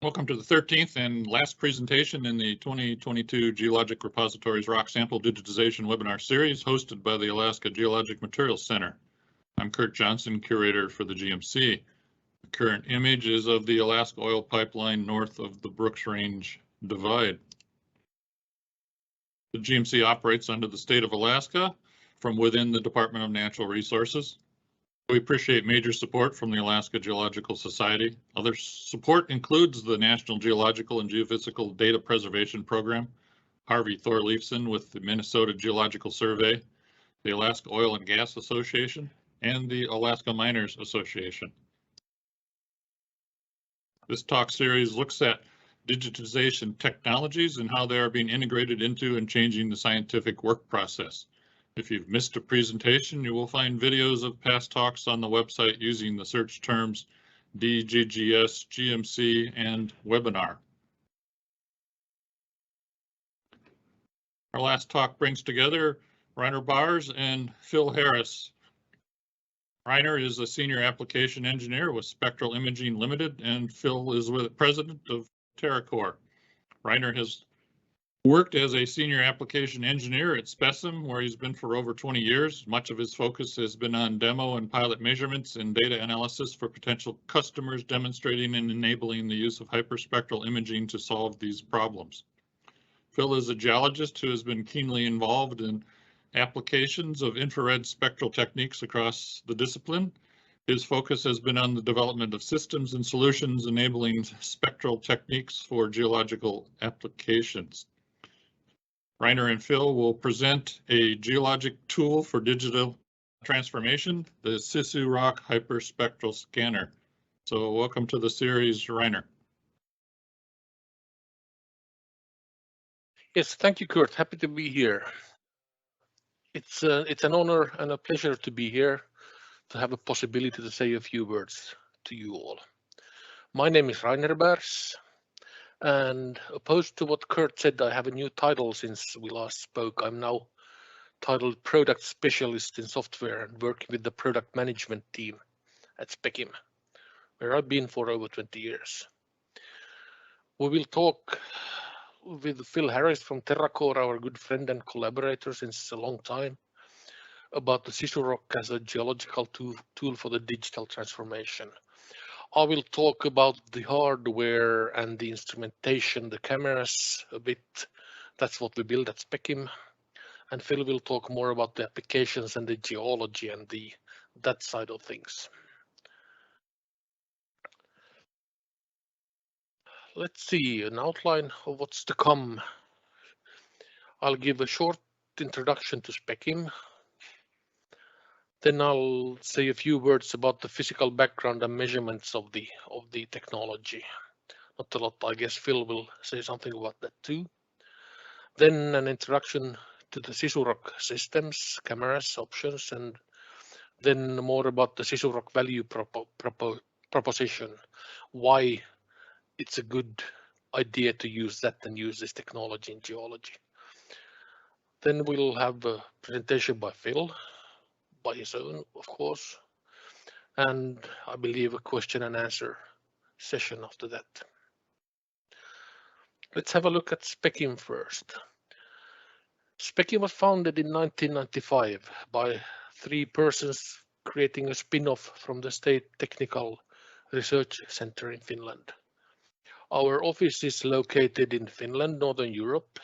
Welcome to the 13th and last presentation in the 2022 Geologic Repositories Rock Sample Digitization webinar series hosted by the Alaska Geologic Materials Center. I'm Kurt Johnson, curator for the GMC. The current image is of the Alaska oil pipeline north of the Brooks Range divide. The GMC operates under the state of Alaska from within the Department of Natural Resources. We appreciate major support from the Alaska Geological Society. Other support includes the National Geological and Geophysical Data Preservation Program, Harvey Thorleifson with the Minnesota Geological Survey, the Alaska Oil and Gas Association, and the Alaska Miners Association. This talk series looks at digitization technologies and how they are being integrated into and changing the scientific work process. If you've missed a presentation, you will find videos of past talks on the website using the search terms DGGS, GMC, and webinar. Our last talk brings together Rainer Bars and Phil Harris. Rainer is a senior application engineer with Spectral Imaging Limited, and Phil is with president of TerraCore. Rainer has worked as a senior application engineer at Specim, where he's been for over 20 years. Much of his focus has been on demo and pilot measurements and data analysis for potential customers, demonstrating and enabling the use of hyperspectral imaging to solve these problems. Phil is a geologist who has been keenly involved in applications of infrared spectral techniques across the discipline. His focus has been on the development of systems and solutions enabling spectral techniques for geological applications. Rainer and Phil will present a geologic tool for digital transformation, the SisuROCK Hyperspectral Scanner. So welcome to the series, Rainer. Yes, thank you, Kurt. Happy to be here. It's an honor and a pleasure to be here, to have a possibility to say a few words to you all. My name is Rainer Bars. And opposed to what Kurt said, I have a new title since we last spoke. I'm now titled Product Specialist in Software and working with the product management team at Specim, where I've been for over 20 years. We will talk with Phil Harris from TerraCore, our good friend and collaborator since a long time, about the SisuROCK as a geological tool for the digital transformation. I will talk about the hardware and the instrumentation, the cameras a bit. That's what we build at Specim. And Phil will talk more about the applications and the geology and that side of things. Let's see an outline of what's to come. I'll give a short introduction to Specim. Then I'll say a few words about the physical background and measurements of the technology. Not a lot, I guess Phil will say something about that too. Then an introduction to the SisuROCK systems, cameras, options, and then more about the SisuROCK value proposition, why it's a good idea to use that and use this technology in geology. Then we'll have a presentation by Phil, by his own, of course, and I believe a question and answer session after that. Let's have a look at Specim first. Specim was founded in 1995 by 3 persons creating a spin-off from the State Technical Research Center in Finland. Our office is located in Finland, Northern Europe.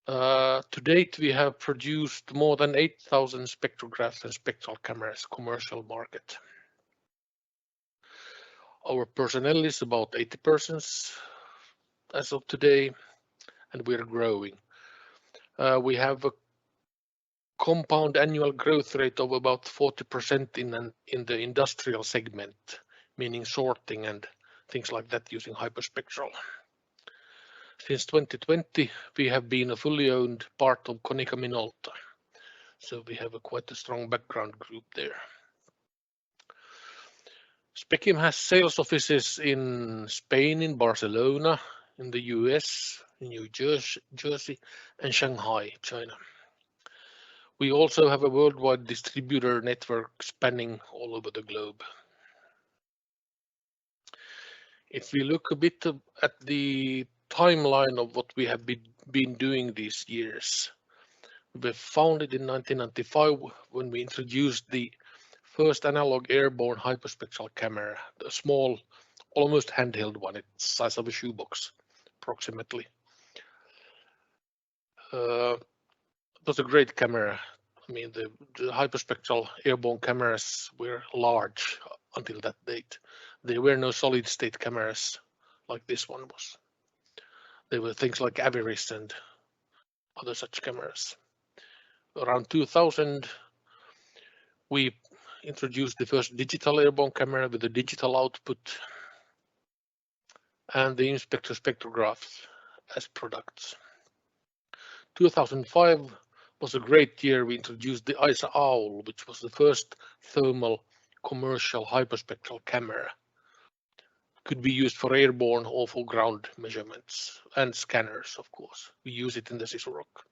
To date, we have produced more than 8,000 spectrographs and spectral cameras, commercial market. Our personnel is about 80 persons as of today, and we're growing. We have a compound annual growth rate of about 40% in the industrial segment, meaning sorting and things like that using hyperspectral. Since 2020, we have been a fully owned part of Konica Minolta, so we have quite a strong background group there. Specim has sales offices in Spain, in Barcelona, in the US, in New Jersey, and Shanghai, China. We also have a worldwide distributor network spanning all over the globe. If we look a bit at the timeline of what we have been doing these years, we were founded in 1995 when we introduced the first analog airborne hyperspectral camera, the small, almost handheld one. It's the size of a shoebox, approximately. It was a great camera. I mean, the hyperspectral airborne cameras were large until that date. There were no solid state cameras like this one was. There were things like Averis and other such cameras. Around 2000, we introduced the first digital airborne camera with a digital output and the inspector spectrographs as products. 2005 was a great year. We introduced the ISA OWL, which was the first thermal commercial hyperspectral camera. Could be used for airborne or for ground measurements and scanners, of course. We use it in the SisuROCK.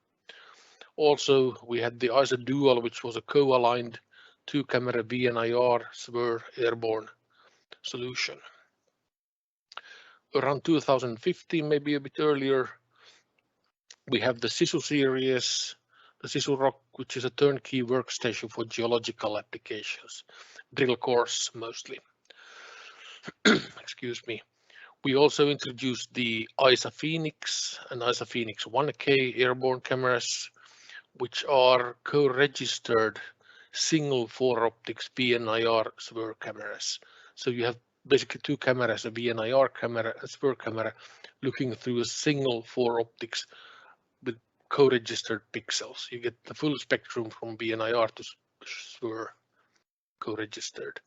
Also, we had the ISA Dual, which was a co-aligned two-camera VNIR SWIR airborne solution. Around 2015, maybe a bit earlier, we have the Sisu series, the SisuROCK, which is a turnkey workstation for geological applications, drill cores mostly. Excuse me. We also introduced the ISA Phoenix and ISA Phoenix 1K airborne cameras, which are co-registered single 4 optics VNIR SWIR cameras. So you have basically two cameras, a VNIR camera and SWIR camera, looking through a single 4 optics with co-registered pixels. You get the full spectrum from VNIR to SWIR co-registered.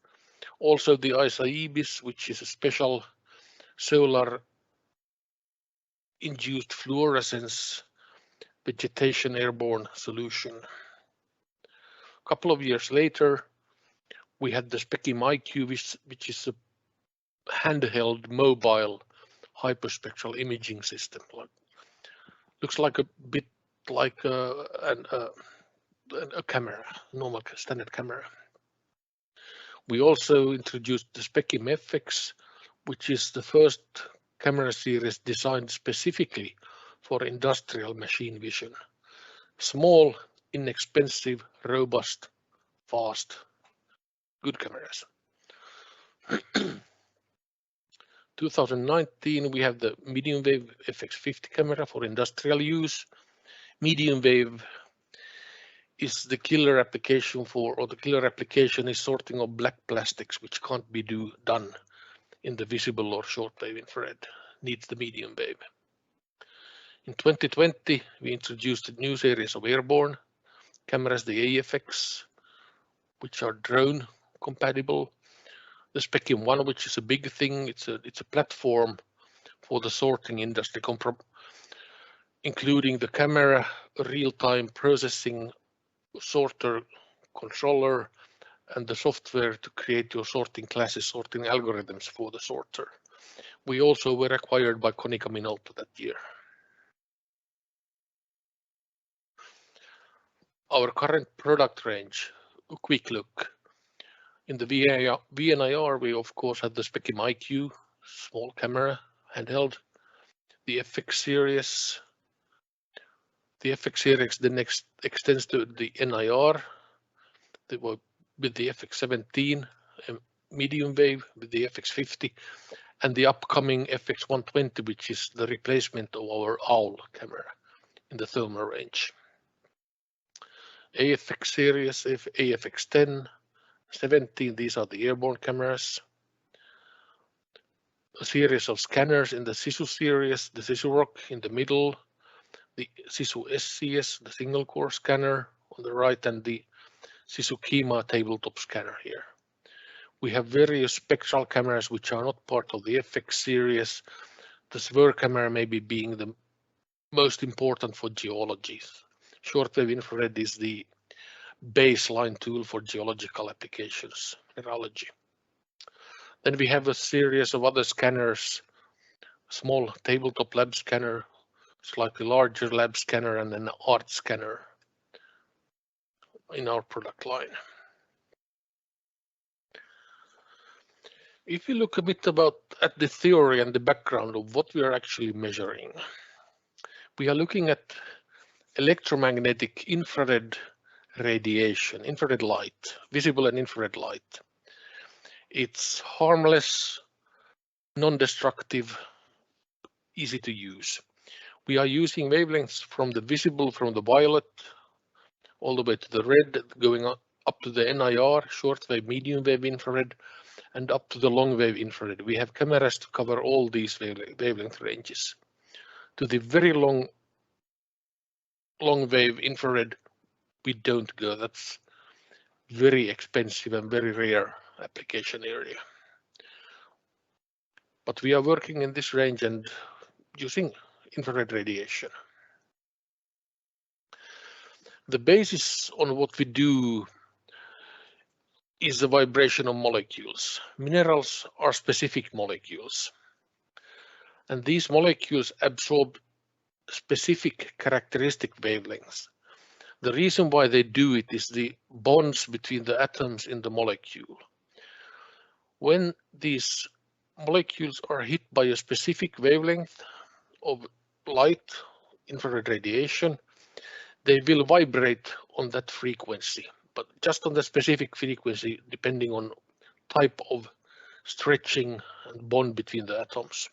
Also the ISA IBIS, which is a special solar induced fluorescence vegetation airborne solution. A couple of years later, we had the Specim IQ, which is a handheld mobile hyperspectral imaging system. Looks like a bit like a camera, normal standard camera. We also introduced the Specim FX, which is the first camera series designed specifically for industrial machine vision. Small, inexpensive, robust, fast, good cameras. 2019, we have the medium wave FX50 camera for industrial use. Medium wave is the killer application is sorting of black plastics, which can't be done in the visible or shortwave infrared. Needs the medium wave. In 2020, we introduced a new series of airborne cameras, the AFX, which are drone compatible. The Specim One, which is a big thing, it's a platform for the sorting industry, including the camera, real-time processing, sorter controller, and the software to create your sorting classes, sorting algorithms for the sorter. We also were acquired by Konica Minolta that year. Our current product range, a quick look. In the VNIR, we of course had the Specim IQ, small camera, handheld, the FX series. The FX series then extends to the NIR, with the FX17, medium wave with the FX50, and the upcoming FX120, which is the replacement of our OWL camera in the thermal range. AFX series, AFX10, 17, these are the airborne cameras. A series of scanners in the Sisu series, the SisuROCK in the middle, the Sisu SCS, the single core scanner on the right, and the Sisu Kima tabletop scanner here. We have various spectral cameras which are not part of the FX series. The SWIR camera maybe being the most important for geology. Shortwave infrared is the baseline tool for geological applications, mineralogy. Then we have a series of other scanners, small tabletop lab scanner, slightly larger lab scanner, and an art scanner in our product line. If you look a bit at the theory and the background of what we are actually measuring, we are looking at electromagnetic infrared radiation, infrared light, visible and infrared light. It's harmless, non-destructive, easy to use. We are using wavelengths from the visible, from the violet, all the way to the red, going up to the NIR, short wave, medium wave infrared, and up to the long wave infrared. We have cameras to cover all these wavelength ranges. To the very long wave infrared, we don't go. That's very expensive and very rare application area. But we are working in this range and using infrared radiation. The basis on what we do is the vibration of molecules. Minerals are specific molecules, and these molecules absorb specific characteristic wavelengths. The reason why they do it is the bonds between the atoms in the molecule. When these molecules are hit by a specific wavelength of light, infrared radiation, they will vibrate on that frequency, but just on the specific frequency, depending on type of stretching and bond between the atoms.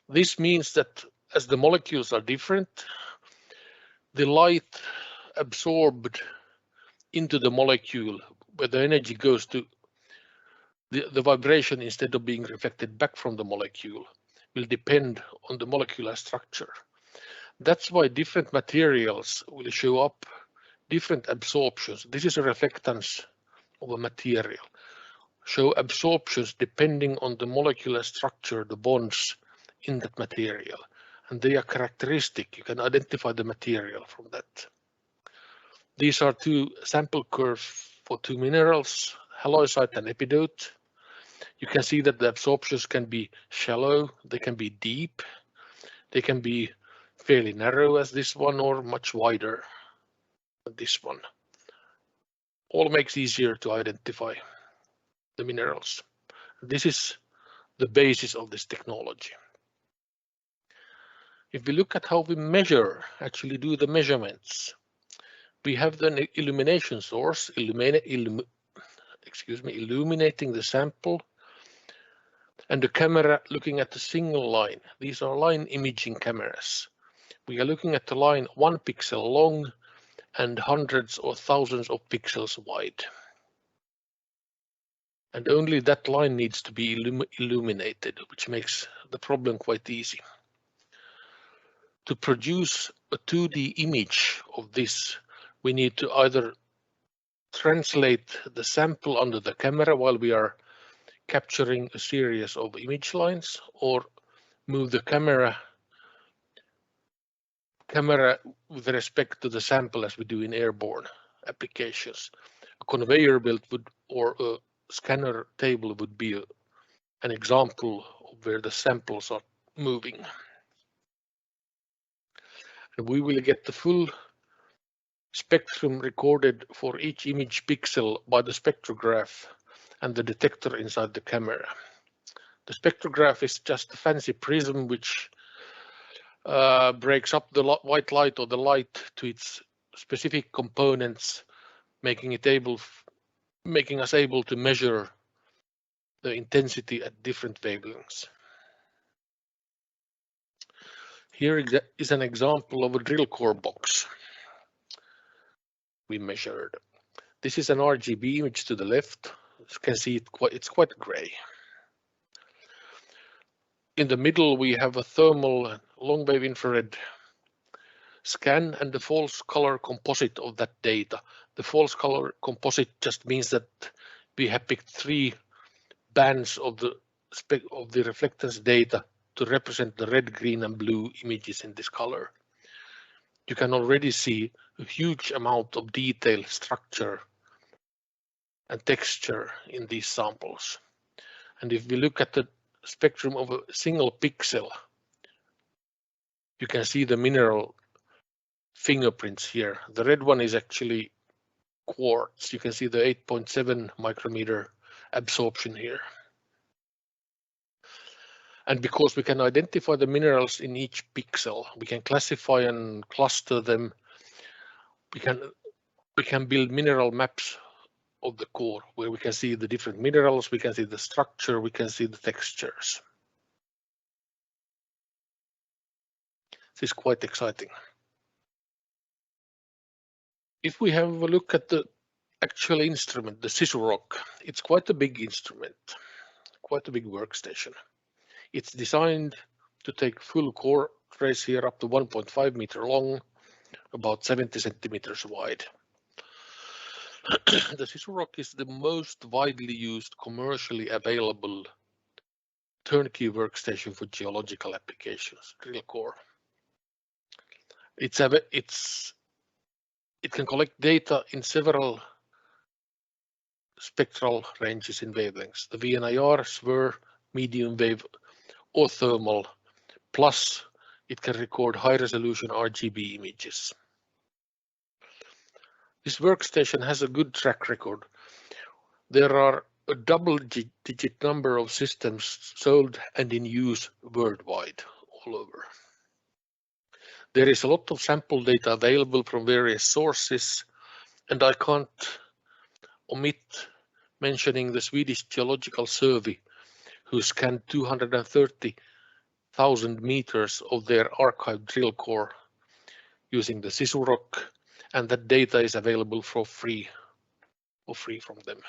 This means that as the molecules are different, the light absorbed into the molecule, where the energy goes to the vibration instead of being reflected back from the molecule, will depend on the molecular structure. That's why different materials will show up different absorptions. This is a reflectance of a material. Show absorptions depending on the molecular structure, the bonds in that material. And they are characteristic. You can identify the material from that. These are two sample curves for two minerals, halloysite and epidote. You can see that the absorptions can be shallow, they can be deep, they can be fairly narrow as this one, or much wider than this one. All makes easier to identify the minerals. This is the basis of this technology. If we look at how we measure, actually do the measurements, we have the illumination source, illuminating the sample, and the camera looking at a single line. These are line imaging cameras. We are looking at the line 1 pixel long and hundreds or thousands of pixels wide. And only that line needs to be illuminated, which makes the problem quite easy. To produce a 2D image of this, we need to either translate the sample under the camera while we are capturing a series of image lines, or move the camera with respect to the sample as we do in airborne applications. A conveyor belt or a scanner table would be an example of where the samples are moving. And we will get the full spectrum recorded for each image pixel by the spectrograph and the detector inside the camera. The spectrograph is just a fancy prism which breaks up the white light or the light to its specific components, making us able to measure the intensity at different wavelengths. Here is an example of a drill core box we measured. This is an RGB image to the left. You can see it's quite gray. In the middle, we have a thermal long wave infrared scan and the false color composite of that data. The false color composite just means that we have picked 3 bands of the reflectance data to represent the red, green, and blue images in this color. You can already see a huge amount of detail, structure, and texture in these samples. And if we look at the spectrum of a single pixel, you can see the mineral fingerprints here. The red one is actually quartz. You can see the 8.7 micrometer absorption here. And because we can identify the minerals in each pixel, we can classify and cluster them. We can build mineral maps of the core where we can see the different minerals, we can see the structure, we can see the textures. This is quite exciting. If we have a look at the actual instrument, the SisuROCK, it's quite a big instrument, quite a big workstation. It's designed to take full core trace here up to 1.5 meter long, about 70 centimeters wide. The SisuROCK is the most widely used commercially available turnkey workstation for geological applications, drill core. It can collect data in several spectral ranges in wavelengths, the VNIR, SWIR, medium wave or thermal, plus it can record high resolution RGB images. This workstation has a good track record. There are a double-digit number of systems sold and in use worldwide, all over. There is a lot of sample data available from various sources, and I can't omit mentioning the Swedish Geological Survey, who scanned 230,000 meters of their archived drill core using the SisuROCK, and that data is available for free from them.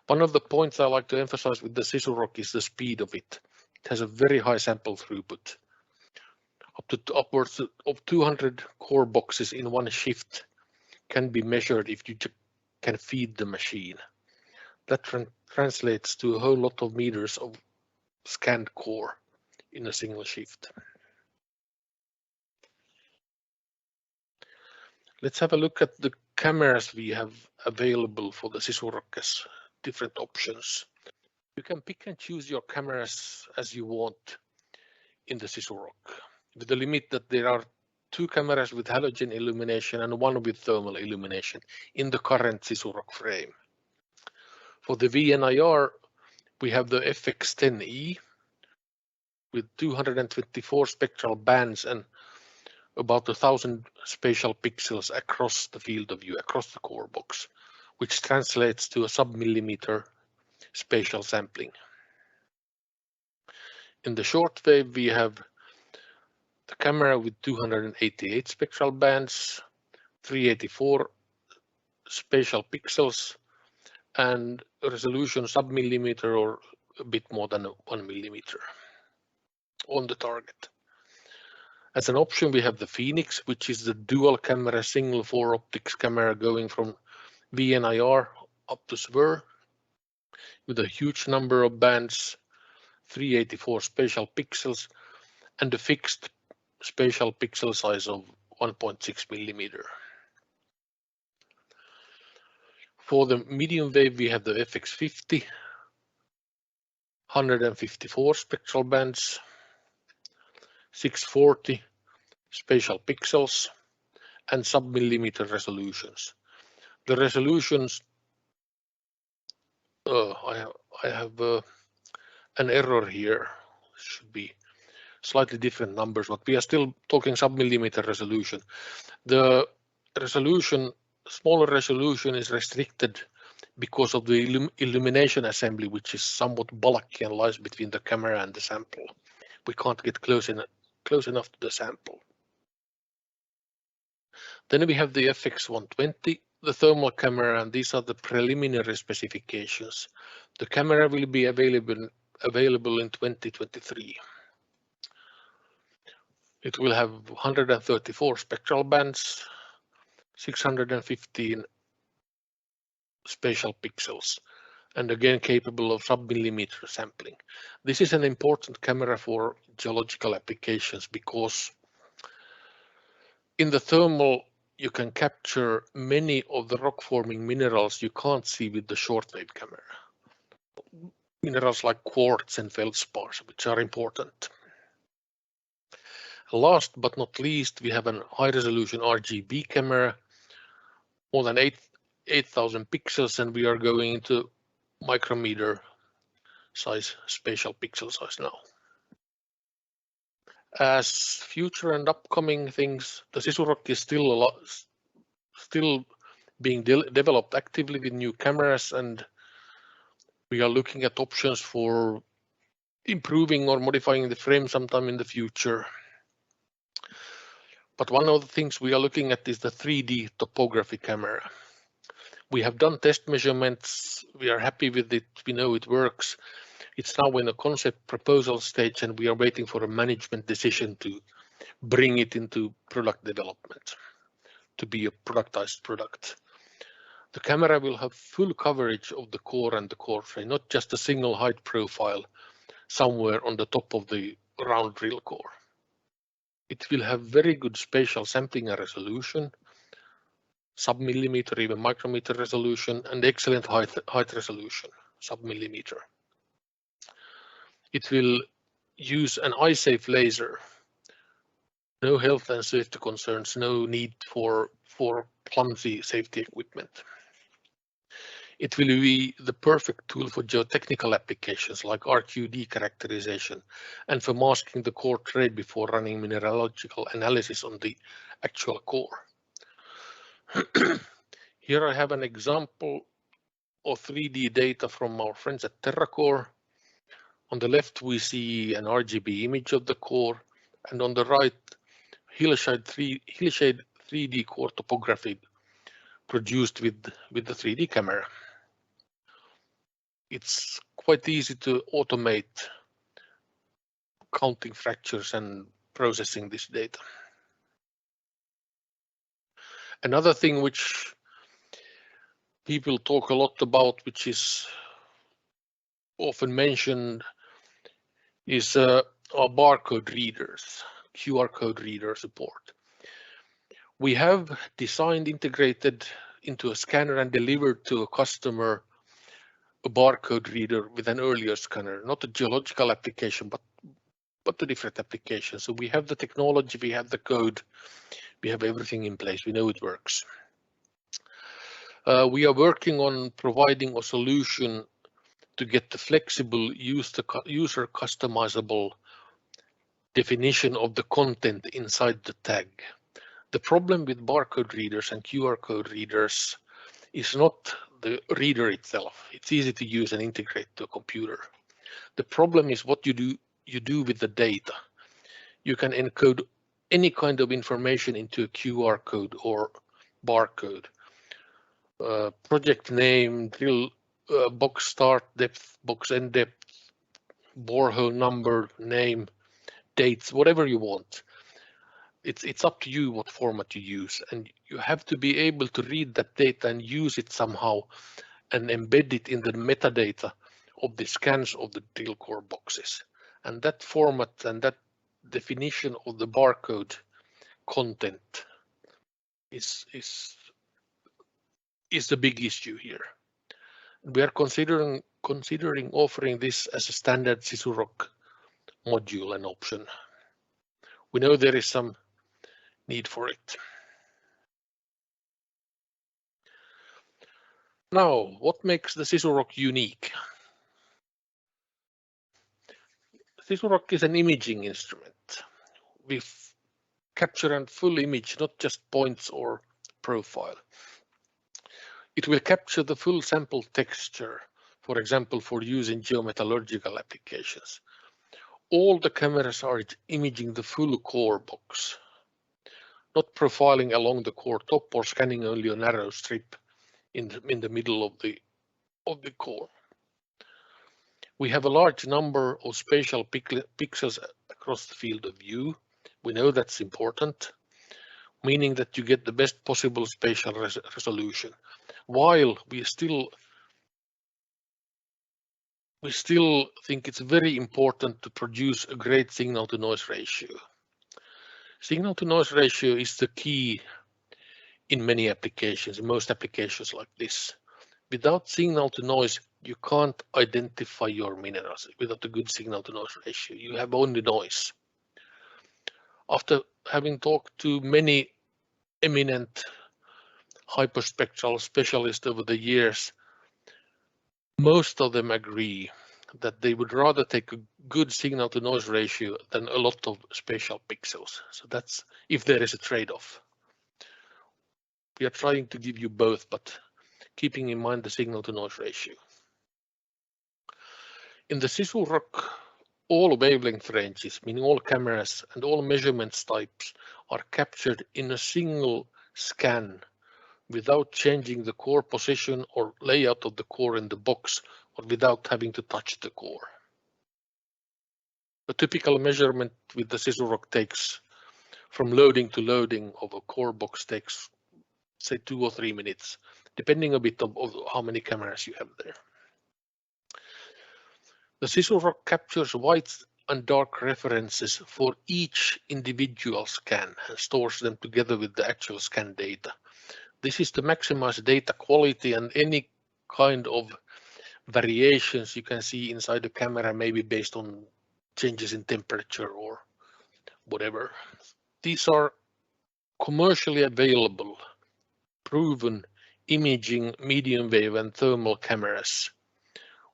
One of the points I like to emphasize with the SisuROCK is the speed of it. It has a very high sample throughput. Upwards of 200 core boxes in one shift can be measured if you can feed the machine. That translates to a whole lot of meters of scanned core in a single shift. Let's have a look at the cameras we have available for the SisuROCK as different options. You can pick and choose your cameras as you want in the SisuROCK, with the limit that there are 2 cameras with halogen illumination and 1 with thermal illumination in the current SisuROCK frame. For the VNIR, we have the FX10E with 224 spectral bands and about 1,000 spatial pixels across the field of view, across the core box, which translates to a sub-millimeter spatial sampling. In the short wave, we have the camera with 288 spectral bands, 384 spatial pixels, and a resolution sub-millimeter or a bit more than 1 millimeter on the target. As an option, we have the Phoenix, which is the dual camera single 4 optics camera going from VNIR up to SWIR with a huge number of bands, 384 spatial pixels, and a fixed spatial pixel size of 1.6 millimeter. For the medium wave, we have the FX50, 154 spectral bands, 640 spatial pixels, and sub-millimeter resolutions. The resolutions, I have an error here. Should be slightly different numbers, but we are still talking sub-millimeter resolution. The resolution, smaller resolution, is restricted because of the illumination assembly, which is somewhat bulky and lies between the camera and the sample. We can't get close enough to the sample. Then we have the FX120, the thermal camera, and these are the preliminary specifications. The camera will be available in 2023. It will have 134 spectral bands, 615 spatial pixels, and again capable of sub-millimeter sampling. This is an important camera for geological applications because in the thermal you can capture many of the rock-forming minerals you can't see with the shortwave camera. Minerals like quartz and feldspars, which are important. Last but not least, we have a high-resolution RGB camera, more than 8,000 pixels, and we are going into micrometer size, spatial pixel size now. As future and upcoming things, the SisuROCK is still being developed actively with new cameras, and we are looking at options for improving or modifying the frame sometime in the future. But one of the things we are looking at is the 3D topography camera. We have done test measurements. We are happy with it. We know it works. It's now in a concept proposal stage, and we are waiting for a management decision to bring it into product development, to be a productized product. The camera will have full coverage of the core and the core frame, not just a single height profile somewhere on the top of the round drill core. It will have very good spatial sampling and resolution, sub-millimeter, even micrometer resolution, and excellent height resolution, sub-millimeter. It will use an eye-safe laser. No health and safety concerns, no need for clumsy safety equipment. It will be the perfect tool for geotechnical applications like RQD characterization and for masking the core trade before running mineralogical analysis on the actual core. Here I have an example of 3D data from our friends at TerraCore. On the left, we see an RGB image of the core, and on the right, hillshade 3D core topography produced with the 3D camera. It's quite easy to automate counting fractures and processing this data. Another thing which people talk a lot about, which is often mentioned, is our barcode readers, QR code reader support. We have designed, integrated into a scanner and delivered to a customer a barcode reader with an earlier scanner, not a geological application, but a different application. So we have the technology, we have the code, we have everything in place, we know it works. We are working on providing a solution to get the flexible, user customizable definition of the content inside the tag. The problem with barcode readers and QR code readers is not the reader itself. It's easy to use and integrate to a computer. The problem is what you do with the data. You can encode any kind of information into a QR code or barcode. Project name, drill, box start depth, box end depth, borehole number, name, dates, whatever you want. It's up to you what format you use, and you have to be able to read that data and use it somehow and embed it in the metadata of the scans of the drill core boxes. And that format and that definition of the barcode content is the big issue here. We are considering offering this as a standard SisuROCK module and option. We know there is some need for it. Now, what makes the SisuROCK unique? SisuROCK is an imaging instrument. We capture a full image, not just points or profile. It will capture the full sample texture, for example, for use in geometallurgical applications. All the cameras are imaging the full core box, not profiling along the core top or scanning only a narrow strip in the middle of the core. We have a large number of spatial pixels across the field of view. We know that's important, meaning that you get the best possible spatial resolution, while we still think it's very important to produce a great signal to noise ratio. Signal to noise ratio is the key in many applications, in most applications like this. Without signal to noise, you can't identify your minerals. Without a good signal to noise ratio, you have only noise. After having talked to many eminent hyperspectral specialists over the years, most of them agree that they would rather take a good signal to noise ratio than a lot of spatial pixels. So that's if there is a trade-off. We are trying to give you both, but keeping in mind the signal to noise ratio. In the SisuROCK, all wavelength ranges, meaning all cameras and all measurements types, are captured in a single scan without changing the core position or layout of the core in the box, or without having to touch the core. A typical measurement with the SisuROCK takes from loading to loading of a core box takes, say, 2 or 3 minutes, depending a bit of how many cameras you have there. The SisuROCK captures white and dark references for each individual scan and stores them together with the actual scan data. This is to maximize data quality, and any kind of variations you can see inside the camera may be based on changes in temperature or whatever. These are commercially available, proven imaging medium wave and thermal cameras,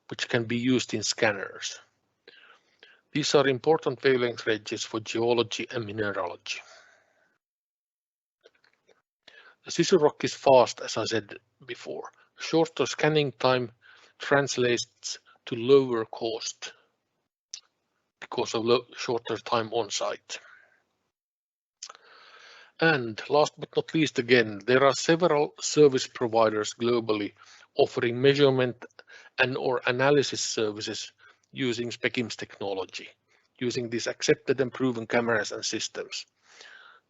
which can be used in scanners. These are important wavelength ranges for geology and mineralogy. The SisuROCK is fast, as I said before. Shorter scanning time translates to lower cost because of shorter time on site. And last but not least, again, there are several service providers globally offering measurement and or analysis services using Specim's technology, using these accepted and proven cameras and systems.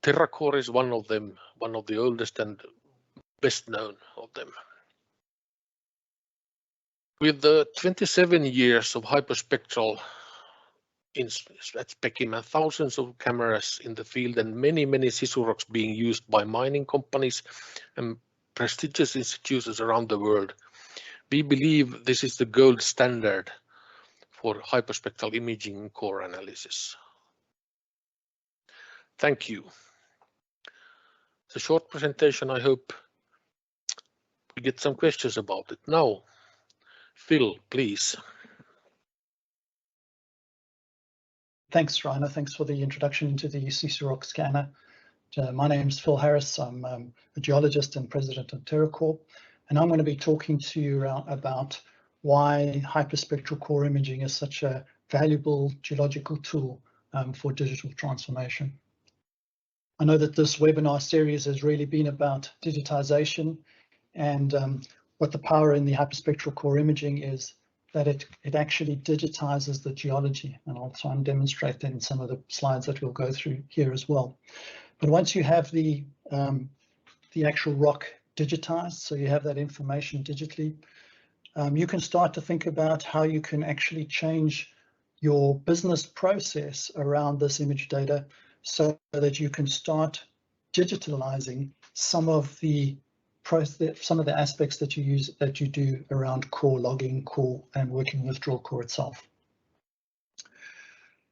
TerraCore is one of them, one of the oldest and best known of them. With the 27 years of hyperspectral at Specim and thousands of cameras in the field and many SisuROCKs being used by mining companies and prestigious institutions around the world, we believe this is the gold standard for hyperspectral imaging and core analysis. Thank you. It's a short presentation. I hope we get some questions about it. Now, Phil, please. Thanks, Rainer. Thanks for the introduction into the SisuROCK scanner. My name is Phil Harris. I'm a geologist and president of TerraCore, and I'm going to be talking to you about why hyperspectral core imaging is such a valuable geological tool for digital transformation. I know that this webinar series has really been about digitization, and what the power in the hyperspectral core imaging is that it actually digitizes the geology, and I'll try and demonstrate that in some of the slides that we'll go through here as well. But once you have the actual rock digitized, so you have that information digitally, you can start to think about how you can actually change your business process around this image data so that you can start digitalizing some of the aspects that you do around core logging, core, and working with drill core itself.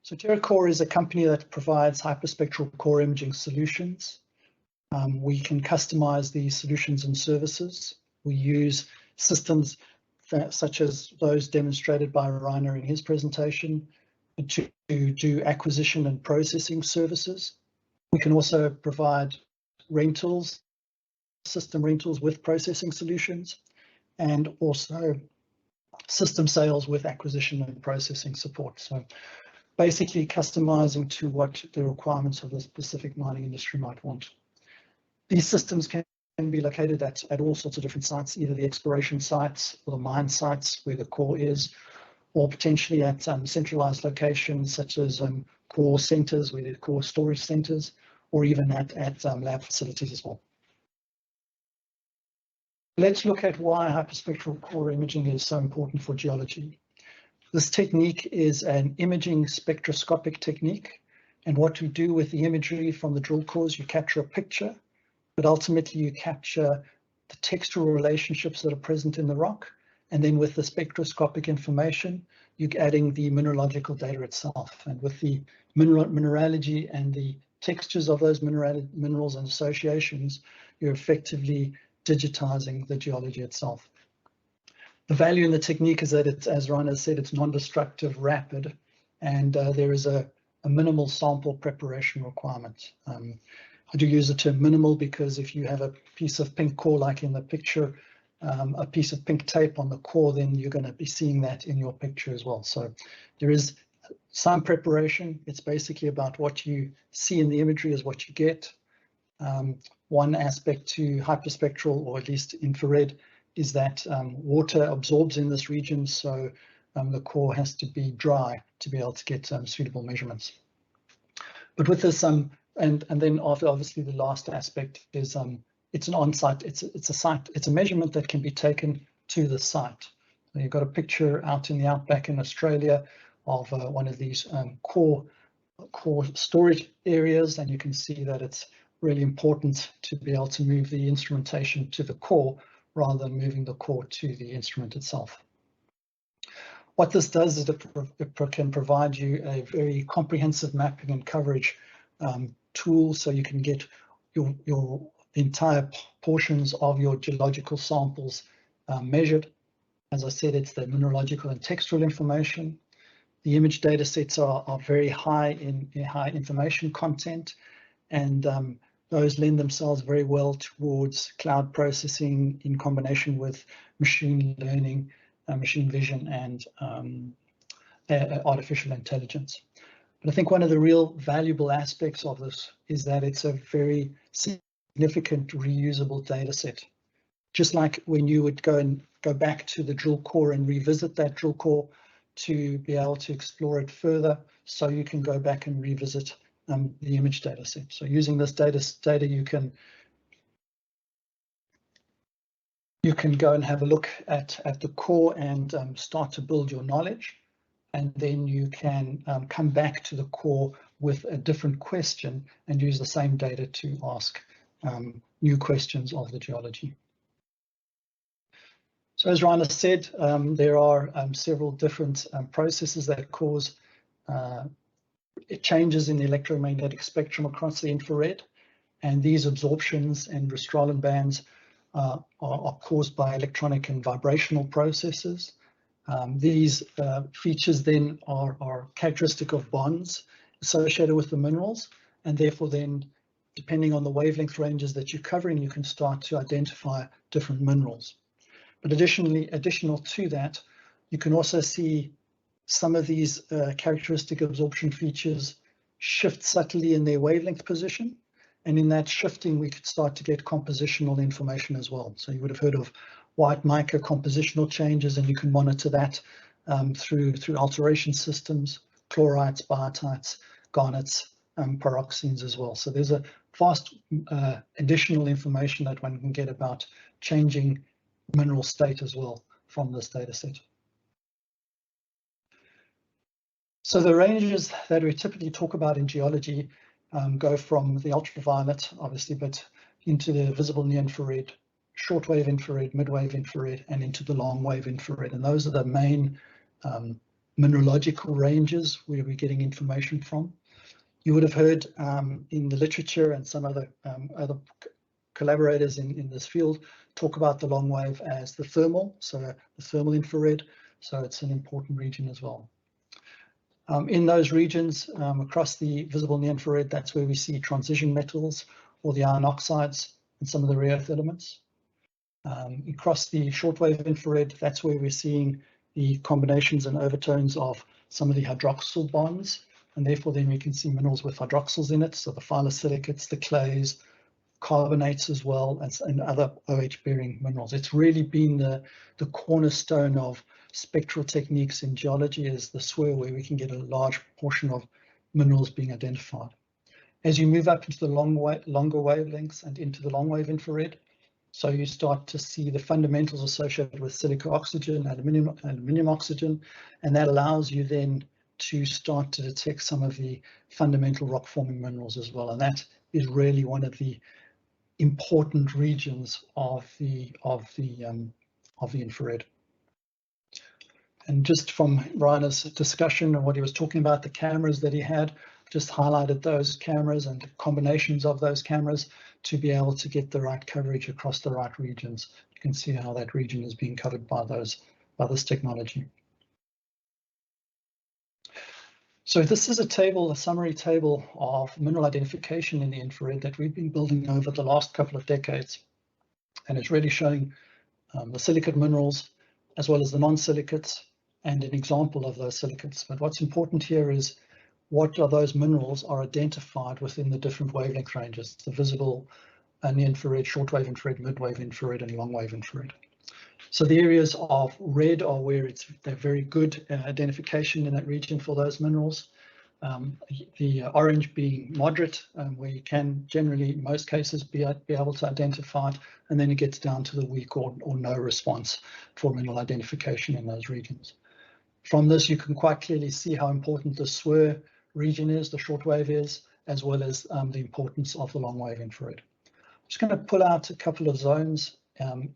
So TerraCore is a company that provides hyperspectral core imaging solutions. We can customize these solutions and services. We use systems such as those demonstrated by Rainer in his presentation to do acquisition and processing services. We can also provide rentals, system rentals with processing solutions, and also system sales with acquisition and processing support. So basically customizing to what the requirements of the specific mining industry might want. These systems can be located at all sorts of different sites, either the exploration sites or the mine sites where the core is, or potentially at centralized locations such as core centers, where the core storage centers, or even at lab facilities as well. Let's look at why hyperspectral core imaging is so important for geology. This technique is an imaging spectroscopic technique, and what we do with the imagery from the drill cores, you capture a picture, but ultimately you capture the textural relationships that are present in the rock, and then with the spectroscopic information, you're adding the mineralogical data itself, and with the mineralogy and the textures of those minerals and associations, you're effectively digitizing the geology itself. The value in the technique is that it's, as Rainer said, it's non-destructive, rapid, and there is a minimal sample preparation requirement. I do use the term minimal because if you have a piece of pink core, like in the picture, a piece of pink tape on the core, then you're going to be seeing that in your picture as well. So there is some preparation. It's basically about what you see in the imagery is what you get. One aspect to hyperspectral, or at least infrared, is that water absorbs in this region, so the core has to be dry to be able to get suitable measurements. But with this, and then after, obviously the last aspect is it's an on-site, it's a site, it's a measurement that can be taken to the site. So you've got a picture out in the outback in Australia of one of these core storage areas, and you can see that it's really important to be able to move the instrumentation to the core rather than moving the core to the instrument itself. What this does is it can provide you a very comprehensive mapping and coverage tool, so you can get your entire portions of your geological samples measured. As I said, it's the mineralogical and textural information. The image data sets are very high in high information content, and those lend themselves very well towards cloud processing in combination with machine learning, machine vision, and artificial intelligence. But I think one of the real valuable aspects of this is that it's a very significant reusable data set. Just like when you would go back to the drill core and revisit that drill core to be able to explore it further, so you can go back and revisit the image data set. So using this data, you can go and have a look at the core and start to build your knowledge, and then you can come back to the core with a different question and use the same data to ask new questions of the geology. So as Rainer said, there are several different processes that cause changes in the electromagnetic spectrum across the infrared, and these absorptions and Rastral bands are caused by electronic and vibrational processes. These features then are characteristic of bonds associated with the minerals, and therefore then, depending on the wavelength ranges that you're covering, you can start to identify different minerals. But additional to that, you can also see some of these characteristic absorption features shift subtly in their wavelength position, and in that shifting we could start to get compositional information as well. So you would have heard of white mica compositional changes, and you can monitor that through alteration systems, chlorites, biotite, garnets, pyroxenes as well. So there's a vast additional information that one can get about changing mineral state as well from this data set. So the ranges that we typically talk about in geology go from the ultraviolet, obviously, but into the visible near infrared, shortwave infrared, midwave infrared, and into the long wave infrared. And those are the main mineralogical ranges where we're getting information from. You would have heard in the literature and some other collaborators in this field talk about the long wave as the thermal, so the thermal infrared. So it's an important region as well. In those regions across the visible near infrared, that's where we see transition metals or the iron oxides and some of the rare earth elements. Across the shortwave infrared, that's where we're seeing the combinations and overtones of some of the hydroxyl bonds, and therefore then we can see minerals with hydroxyls in it, so the phyllosilicates, the clays, carbonates as well, and other OH-bearing minerals. It's really been the cornerstone of spectral techniques in geology, is the SWIR, where we can get a large portion of minerals being identified. As you move up into the longer wavelengths and into the long wave infrared, so you start to see the fundamentals associated with silica oxygen, aluminium oxygen, and that allows you then to start to detect some of the fundamental rock forming minerals as well. And that is really one of the important regions of the infrared. And just from Rainer's discussion and what he was talking about, the cameras that he had, just highlighted those cameras and combinations of those cameras to be able to get the right coverage across the right regions. You can see how that region is being covered by this technology. So this is a table, a summary table of mineral identification in the infrared that we've been building over the last couple of decades. And it's really showing the silicate minerals as well as the non-silicates and an example of those silicates. But what's important here is what are those minerals are identified within the different wavelength ranges, the visible and the infrared, shortwave infrared, midwave infrared, and longwave infrared. So the areas of red are where they're very good identification in that region for those minerals. The orange being moderate, where you can generally, in most cases, be able to identify it, and then it gets down to the weak or no response for mineral identification in those regions. From this, you can quite clearly see how important the SWIR region is, the shortwave is, as well as the importance of the longwave infrared. I'm just going to pull out a couple of zones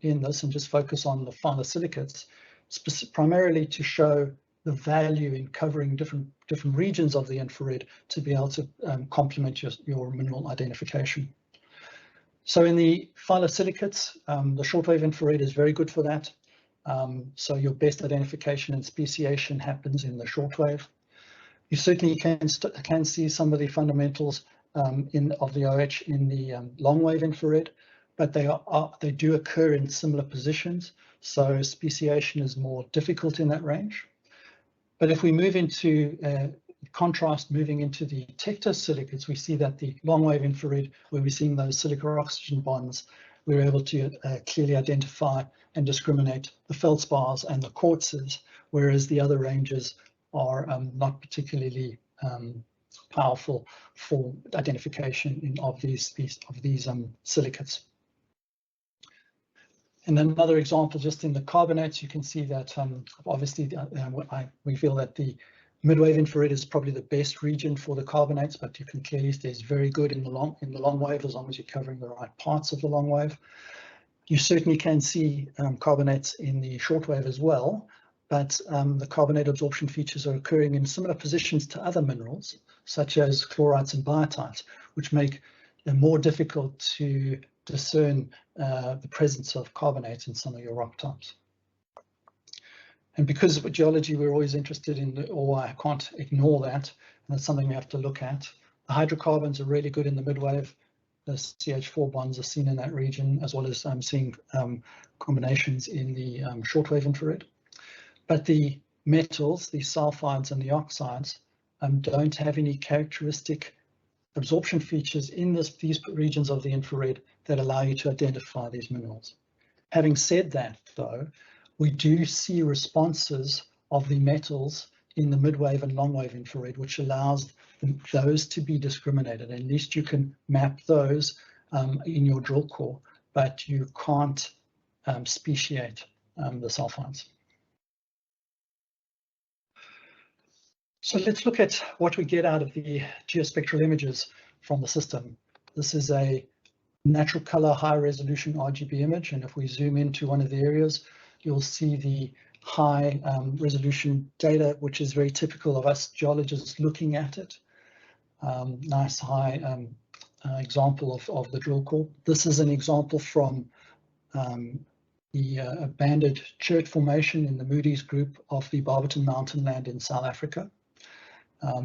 in this and just focus on the finer silicates, primarily to show the value in covering different regions of the infrared to be able to complement your mineral identification. So in the finer silicates, the shortwave infrared is very good for that. So your best identification and speciation happens in the shortwave. You certainly can see some of the fundamentals of the OH in the longwave infrared, but they do occur in similar positions. So speciation is more difficult in that range. But if we move into contrast, moving into the detector silicates, we see that the longwave infrared, where we're seeing those silica-oxygen bonds, we're able to clearly identify and discriminate the feldspars and the quartzes, whereas the other ranges are not particularly powerful for identification of these silicates. And then another example, just in the carbonates, you can see that obviously we feel that the midwave infrared is probably the best region for the carbonates, but you can clearly see it's very good in the long wave as long as you're covering the right parts of the long wave. You certainly can see carbonates in the shortwave as well, but the carbonate absorption features are occurring in similar positions to other minerals, such as chlorites and biotites, which make it more difficult to discern the presence of carbonates in some of your rock types. And because of geology, we're always interested in, I can't ignore that, and that's something we have to look at. The hydrocarbons are really good in the midwave. The CH4 bonds are seen in that region, as well as seeing combinations in the shortwave infrared. But the metals, the sulfides and the oxides, don't have any characteristic absorption features in these regions of the infrared that allow you to identify these minerals. Having said that, though, we do see responses of the metals in the midwave and longwave infrared, which allows those to be discriminated. At least you can map those in your drill core, but you can't speciate the sulfides. So let's look at what we get out of the geospectral images from the system. This is a natural color high resolution RGB image, and if we zoom into one of the areas, you'll see the high resolution data, which is very typical of us geologists looking at it. Nice high example of the drill core. This is an example from the banded chert formation in the Moody's group of the Barberton Mountain land in South Africa.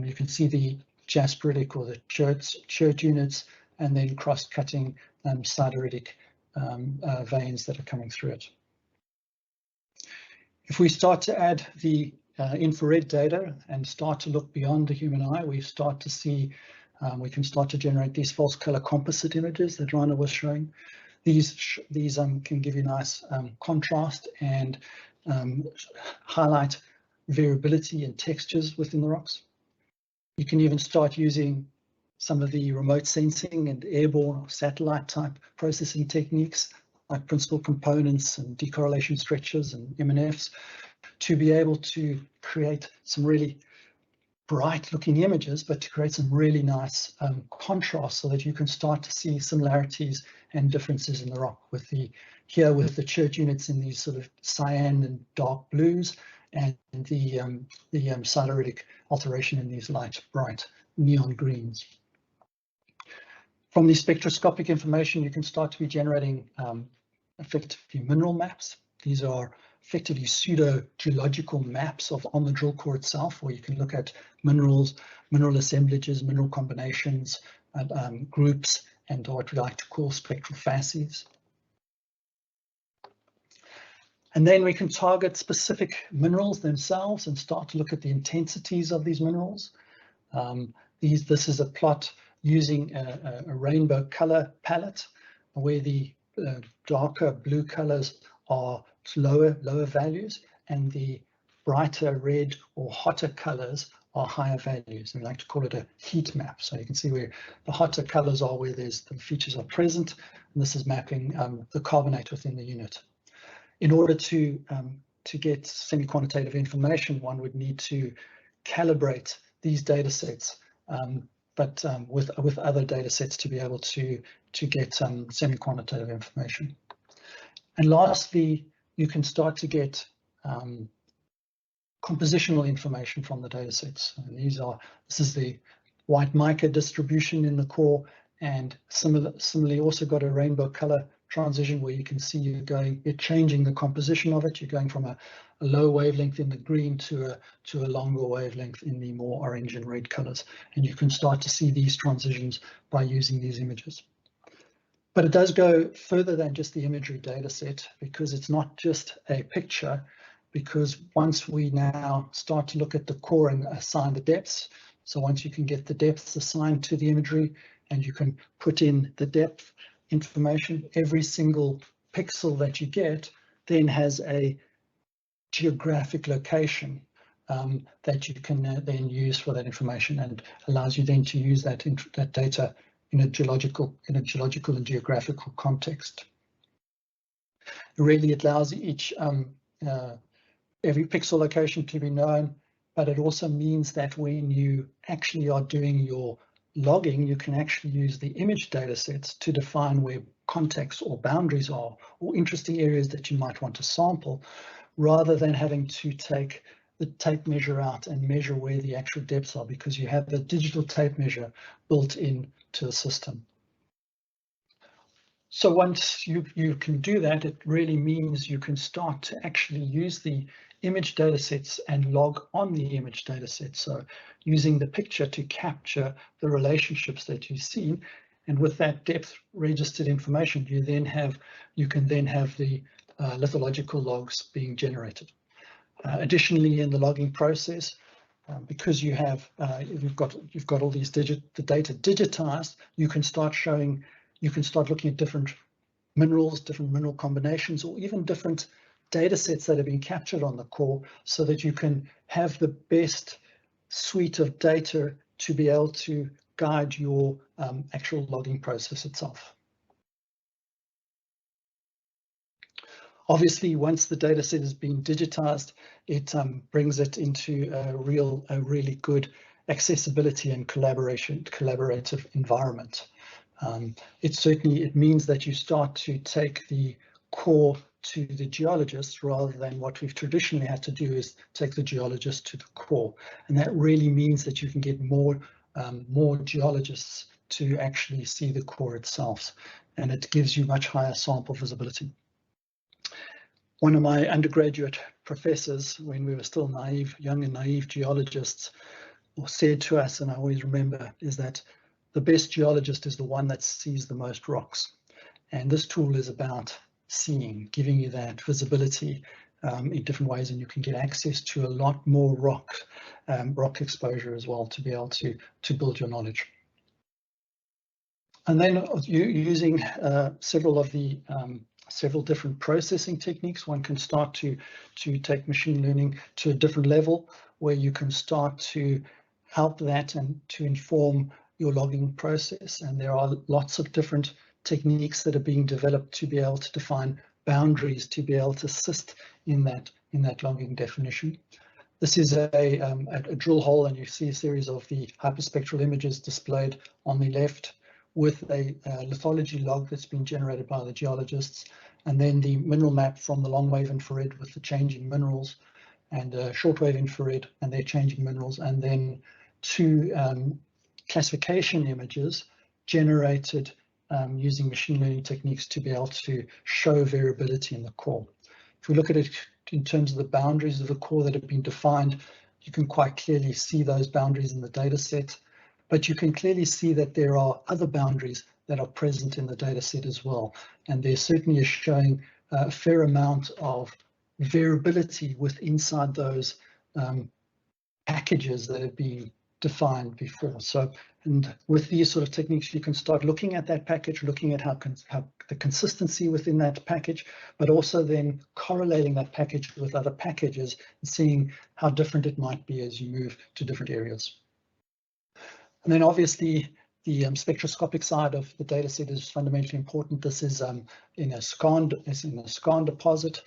You can see the jasperitic or the chert units, and then cross-cutting sideritic veins that are coming through it. If we start to add the infrared data and start to look beyond the human eye, we start to see, we can start to generate these false color composite images that Rainer was showing. These can give you nice contrast and highlight variability and textures within the rocks. You can even start using some of the remote sensing and airborne or satellite type processing techniques like principal components and decorrelation stretches and MNFs to be able to create some really bright looking images, but to create some really nice contrast so that you can start to see similarities and differences in the rock with the chert units in these sort of cyan and dark blues, and the sideritic alteration in these light bright neon greens. From the spectroscopic information, you can start to be generating effectively mineral maps. These are effectively pseudo-geological maps on the drill core itself, where you can look at minerals, mineral assemblages, mineral combinations, groups, and what we like to call spectral facies. And then we can target specific minerals themselves and start to look at the intensities of these minerals. This is a plot using a rainbow color palette, where the darker blue colors are lower values, and the brighter red or hotter colors are higher values. And we like to call it a heat map. So you can see where the hotter colors are where the features are present, and this is mapping the carbonate within the unit. In order to get semi-quantitative information, one would need to calibrate these data sets, but with other data sets to be able to get semi-quantitative information. And lastly, you can start to get compositional information from the data sets. And this is the white mica distribution in the core, and similarly also got a rainbow color transition where you can see you're changing the composition of it. You're going from a low wavelength in the green to a longer wavelength in the more orange and red colors. And you can start to see these transitions by using these images. But it does go further than just the imagery data set, because it's not just a picture, because once we now start to look at the core and assign the depths, so once you can get the depths assigned to the imagery and you can put in the depth information, every single pixel that you get then has a geographic location that you can then use for that information, and allows you then to use that data in a geological and geographical context. Really, it allows every pixel location to be known, but it also means that when you actually are doing your logging, you can actually use the image data sets to define where contexts or boundaries are, or interesting areas that you might want to sample, rather than having to take the tape measure out and measure where the actual depths are, because you have the digital tape measure built in to the system. So once you can do that, it really means you can start to actually use the image data sets and log on the image data sets. So using the picture to capture the relationships that you see, and with that depth registered information, you can then have the lithological logs being generated. Additionally, in the logging process, because you've got all these the data digitized, you can start looking at different minerals, different mineral combinations, or even different data sets that have been captured on the core, so that you can have the best suite of data to be able to guide your actual logging process itself. Obviously, once the data set has been digitized, it brings it into a really good accessibility and collaborative environment. It means that you start to take the core to the geologist, rather than what we've traditionally had to do is take the geologist to the core. And that really means that you can get more geologists to actually see the core itself, and it gives you much higher sample visibility. One of my undergraduate professors, when we were still young and naive geologists, said to us, and I always remember, is that the best geologist is the one that sees the most rocks. And this tool is about seeing, giving you that visibility in different ways, and you can get access to a lot more rock exposure as well to be able to build your knowledge. And then using several different processing techniques, one can start to take machine learning to a different level, where you can start to help that and to inform your logging process. And there are lots of different techniques that are being developed to be able to define boundaries, to be able to assist in that logging definition. This is a drill hole, and you see a series of the hyperspectral images displayed on the left, with a lithology log that's been generated by the geologists, and then the mineral map from the long wave infrared with the changing minerals, and short wave infrared and their changing minerals, and then two classification images generated using machine learning techniques to be able to show variability in the core. If we look at it in terms of the boundaries of the core that have been defined, you can quite clearly see those boundaries in the data set, but you can clearly see that there are other boundaries that are present in the data set as well. And there certainly is showing a fair amount of variability inside those packages that have been defined before. So, and with these sort of techniques, you can start looking at that package, looking at how the consistency within that package, but also then correlating that package with other packages and seeing how different it might be as you move to different areas. And then obviously the spectroscopic side of the data set is fundamentally important. This is in a scan deposit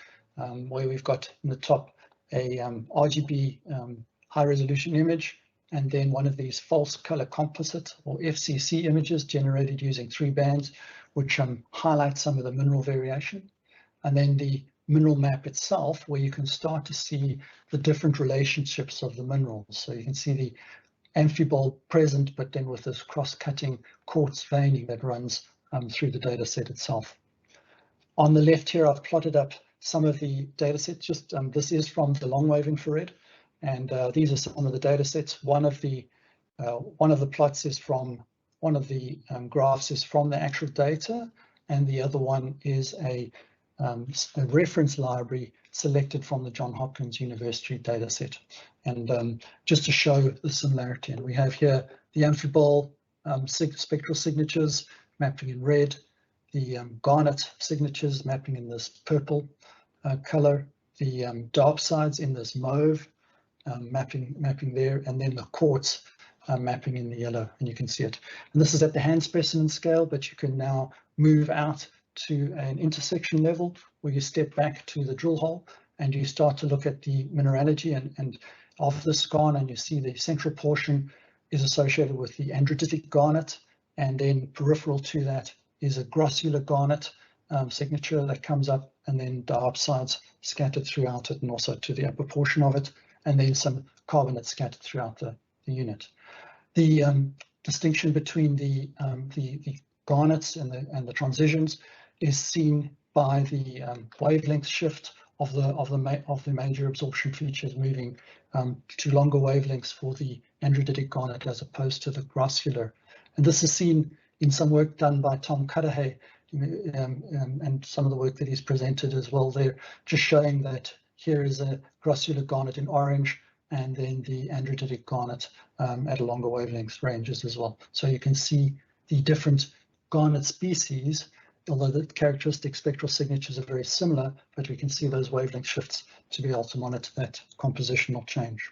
where we've got in the top a RGB high resolution image, and then one of these false color composite or FCC images generated using 3 bands, which highlight some of the mineral variation. And then the mineral map itself, where you can start to see the different relationships of the minerals. So you can see the amphibole present, but then with this cross-cutting quartz veining that runs through the data set itself. On the left here, I've plotted up some of the data sets. Just this is from the long-wave infrared, and these are some of the data sets. One of the plots is from one of the graphs is from the actual data, and the other one is a reference library selected from the Johns Hopkins University data set. And just to show the similarity, and we have here the amphibole spectral signatures mapping in red, the garnet signatures mapping in this purple color, the diopsides in this mauve mapping there, and then the quartz mapping in the yellow, and you can see it. And this is at the hand specimen scale, but you can now move out to an intersection level where you step back to the drill hole and you start to look at the mineralogy and of the scan, and you see the central portion is associated with the androditic garnet, and then peripheral to that is a grossular garnet signature that comes up, and then diopsides scattered throughout it and also to the upper portion of it, and then some carbonate scattered throughout the unit. The distinction between the garnets and the transitions is seen by the wavelength shift of the major absorption features moving to longer wavelengths for the androditic garnet as opposed to the grossular. And this is seen in some work done by Tom Cudahy and some of the work that he's presented as well there, just showing that here is a grossular garnet in orange and then the androditic garnet at a longer wavelength ranges as well. So you can see the different garnet species, although the characteristic spectral signatures are very similar, but we can see those wavelength shifts to be able to monitor that compositional change.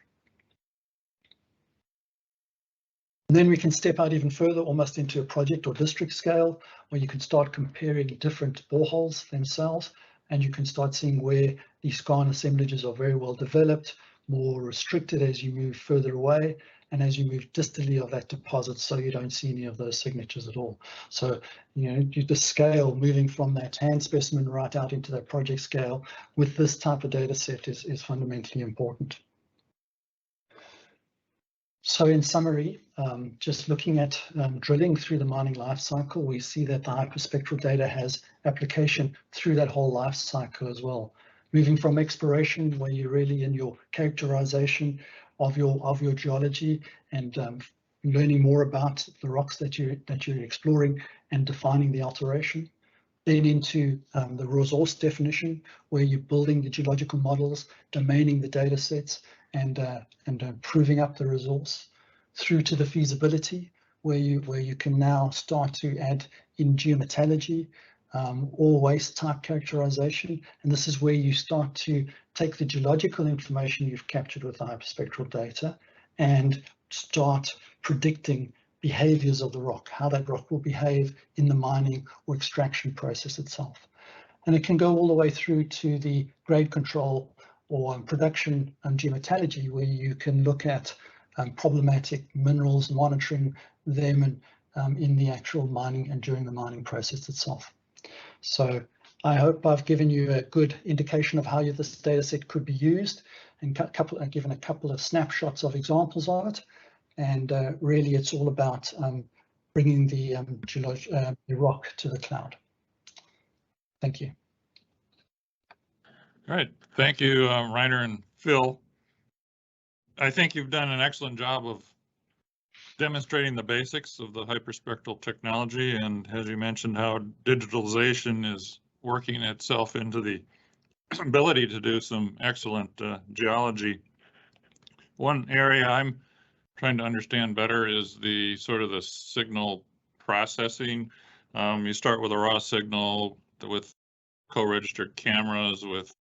And then we can step out even further, almost into a project or district scale, where you can start comparing different boreholes themselves, and you can start seeing where these scan assemblages are very well developed, more restricted as you move further away, and as you move distally of that deposit, so you don't see any of those signatures at all. So, you know, the scale moving from that hand specimen right out into that project scale with this type of data set is fundamentally important. So in summary, just looking at drilling through the mining life cycle, we see that the hyperspectral data has application through that whole life cycle as well. Moving from exploration, where you're really in your characterization of your geology and learning more about the rocks that you're exploring and defining the alteration. Then into the resource definition, where you're building the geological models, domaining the data sets, and proving up the resource, through to the feasibility, where you can now start to add in geometallurgy, or waste type characterization, and this is where you start to take the geological information you've captured with the hyperspectral data and start predicting behaviors of the rock, how that rock will behave in the mining or extraction process itself. And it can go all the way through to the grade control or production and geometallurgy, where you can look at problematic minerals, monitoring them and in the actual mining and during the mining process itself. So I hope I've given you a good indication of how this data set could be used and given a couple of snapshots of examples of it. and really it's all about bringing the rock to the cloud. Thank you. All right, thank you, Reiner and Phil. I think you've done an excellent job of demonstrating the basics of the hyperspectral technology, and as you mentioned, how digitalization is working itself into the ability to do some excellent geology. One area I'm trying to understand better is the sort of the signal processing. You start with a raw signal with co-registered cameras, with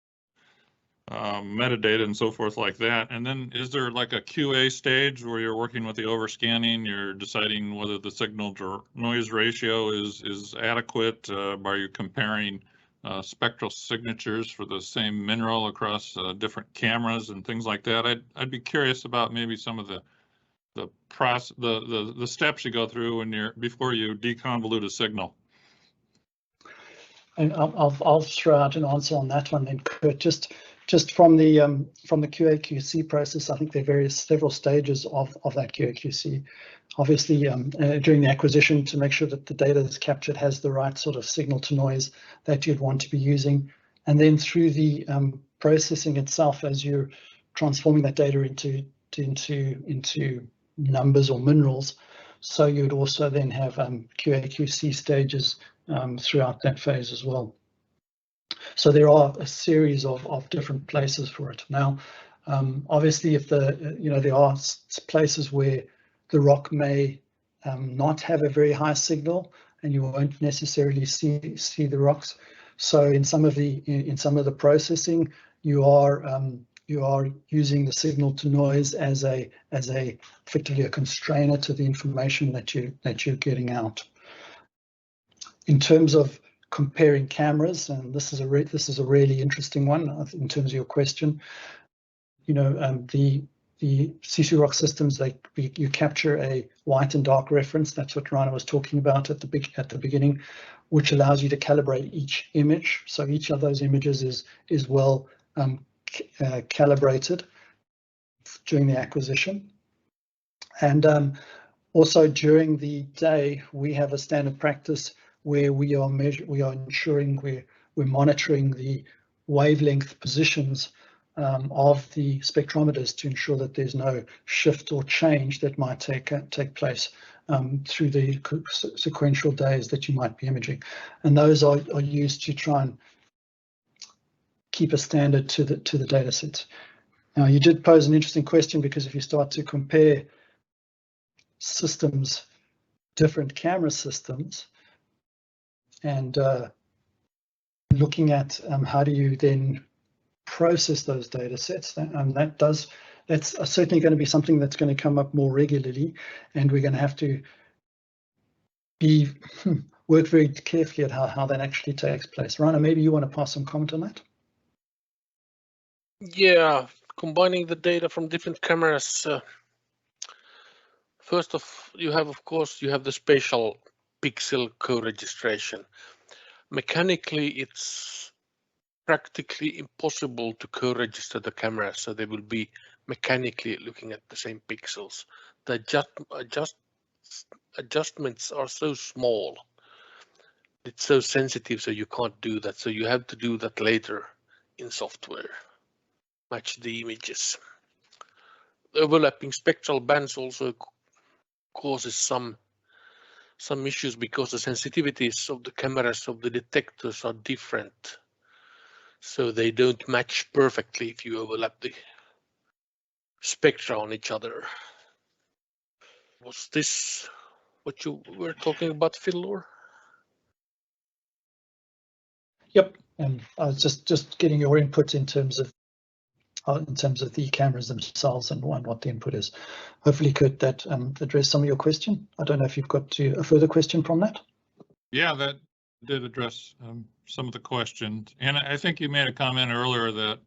metadata and so forth like that. And then is there like a QA stage where you're working with the overscanning, you're deciding whether the signal to noise ratio is adequate? Are you comparing spectral signatures for the same mineral across different cameras and things like that? I'd be curious about maybe some of the steps you go through when before you deconvolute a signal. And I'll throw out an answer on that one then, Kurt. Just from the QA/QC process, I think there are several stages of that QA/QC. Obviously, during the acquisition, to make sure that the data that's captured has the right sort of signal to noise that you'd want to be using, and then through the processing itself, as you're transforming that data into numbers or minerals. So you'd also then have QA/QC stages throughout that phase as well. So there are a series of different places for it. Now, obviously, if there are places where the rock may not have a very high signal, and you won't necessarily see the rocks. So in some of the processing, you are using the signal to noise as effectively a constrainer to the information that you're getting out. In terms of comparing cameras, and this is a really interesting one in terms of your question. The SisuROCK systems, you capture a white and dark reference. That's what Reiner was talking about at the beginning, which allows you to calibrate each image. So each of those images is well calibrated during the acquisition. And also during the day, we have a standard practice where we are ensuring we're monitoring the wavelength positions of the spectrometers to ensure that there's no shift or change that might take place through the sequential days that you might be imaging. And those are used to try and keep a standard to the data sets. Now, you did pose an interesting question, because if you start to compare systems, different camera systems, and looking at how do you then process those data sets, that's certainly going to be something that's going to come up more regularly, and we're going to have to work very carefully at how that actually takes place. Reiner, maybe you want to pass some comment on that? Yeah, combining the data from different cameras. First off, you have the spatial pixel co-registration. Mechanically, it's practically impossible to co-register the cameras, so they will be mechanically looking at the same pixels. The adjustments are so small. It's so sensitive, so you can't do that. So you have to do that later in software. Match the images. Overlapping spectral bands also causes some issues, because the sensitivities of the cameras, of the detectors, are different. So they don't match perfectly if you overlap the spectra on each other. Was this what you were talking about, Phil? Or? Yep, and I was just getting your input in terms of the cameras themselves and what the input is. Hopefully, could that address some of your question? I don't know if you've got a further question from that. Yeah, that did address some of the questions. And I think you made a comment earlier that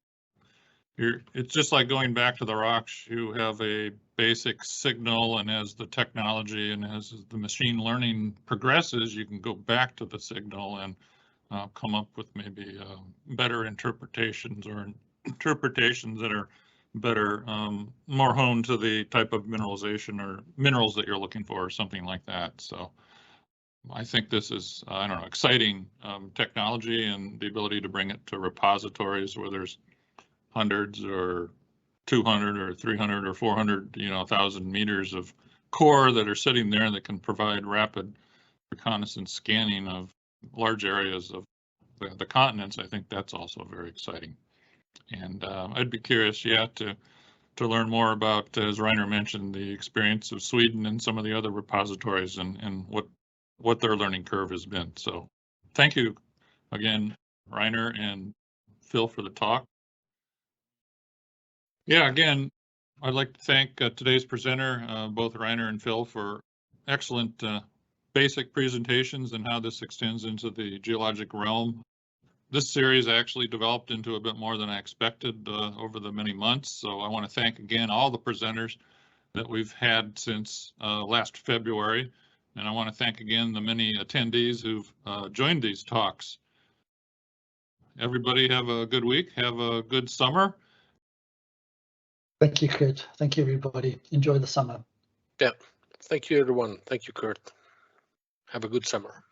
it's just like going back to the rocks. You have a basic signal, and as the technology and as the machine learning progresses, you can go back to the signal and come up with maybe better interpretations, or interpretations that are better, more honed to the type of mineralization or minerals that you're looking for or something like that. So I think this is, I don't know, exciting technology, and the ability to bring it to repositories where there's hundreds or 200 or 300 or 400, 1,000 meters of core that are sitting there that can provide rapid reconnaissance scanning of large areas of the continents. I think that's also very exciting. And I'd be curious, to learn more about, as Rainer mentioned, the experience of Sweden and some of the other repositories, and what their learning curve has been. So thank you again, Rainer and Phil, for the talk. Yeah, again, I'd like to thank today's presenter, both Rainer and Phil, for excellent basic presentations and how this extends into the geologic realm. This series actually developed into a bit more than I expected over the many months. So I want to thank again all the presenters that we've had since last February. And I want to thank again the many attendees who've joined these talks. Everybody have a good week. Have a good summer. Thank you, Kurt. Thank you, everybody. Enjoy the summer. Yeah. Thank you, everyone. Thank you, Kurt. Have a good summer.